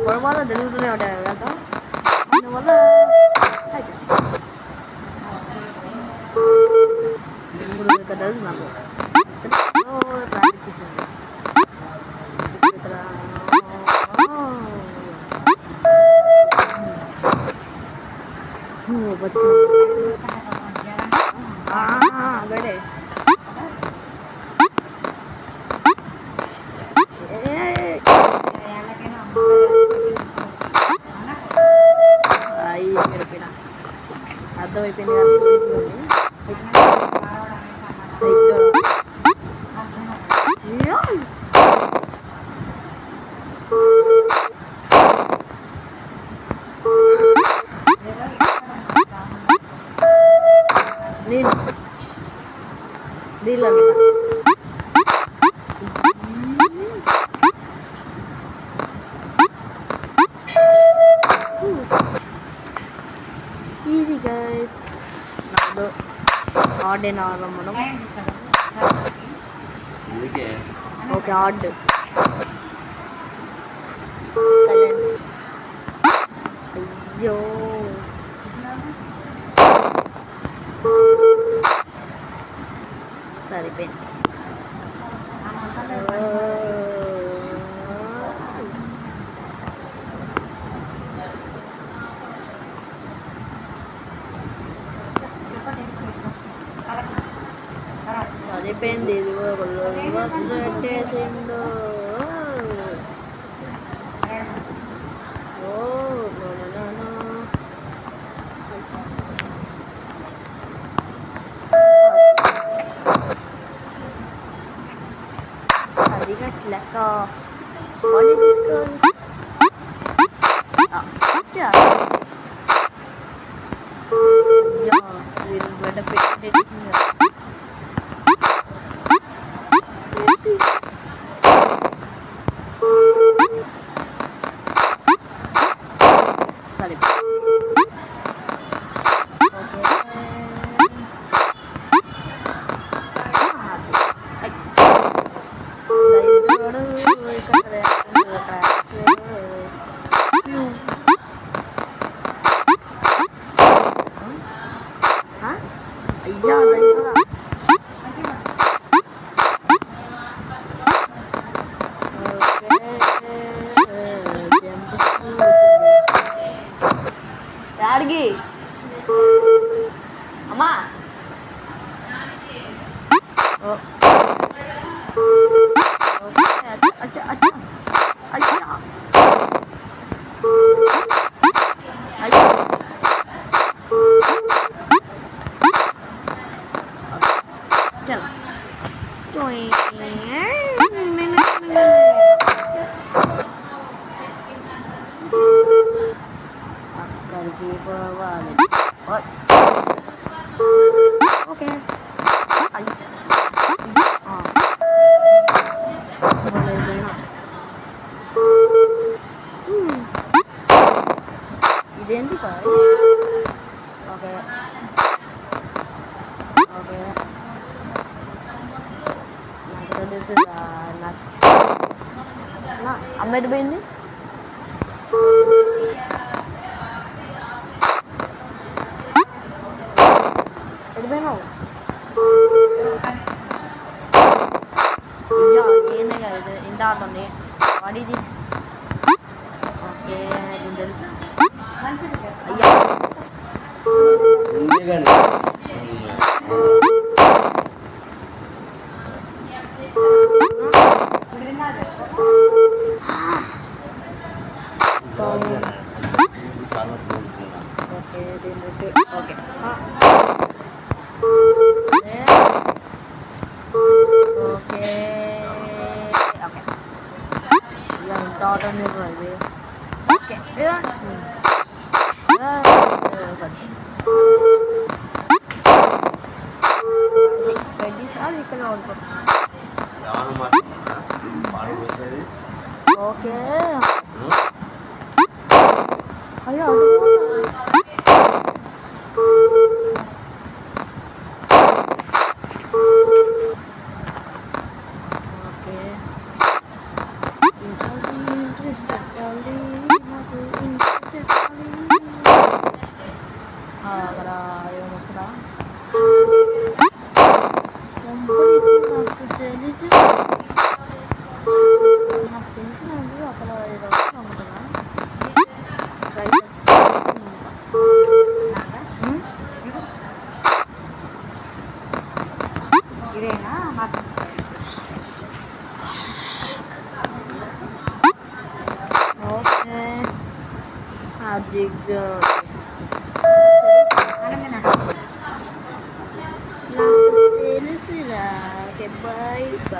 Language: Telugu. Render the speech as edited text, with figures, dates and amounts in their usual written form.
పొరపాటు జరుగుతూనే ఉంటాయి కదా దీనివల్ల ఇప్పుడు ఇక్కడ తెలుసు నాకు ట్రాఫిక్ చేసింది ఇక్కడ గడే అర్థమైపోయింది నేను డీల్ ఈజీ గైస్ నాడు ఆడేనా మనం ఓకే ఆడ్ అయ్యో సరిపోయింది సరిపోయింది ఇది పెట్టేసిండు అది లెక్క వీళ్ళు బయట పెట్టి అయ్యా యాడికి అమ్మా అచ్చా అచ్చా అచ్చా चलो అక్కడికి పోవాలి ఓకే ఇదేంటి ఓకే ఓకే అమ్మ ఎటు పోయింది ఎటు పోయినావు ఏందే కదా ఇంత ఆడుతుంది వాడిది ఓకే తెలుసు అయ్యా ఓకే ఓకే ఓకే ఓకే ఎంత ఆర్డర్ అది ఓకే ఇక్కడ ఓకే అయ్యో ఓకే ఇంట్రెస్ట్ జిగ్జా నాకు తెలుసురా. Okay bye.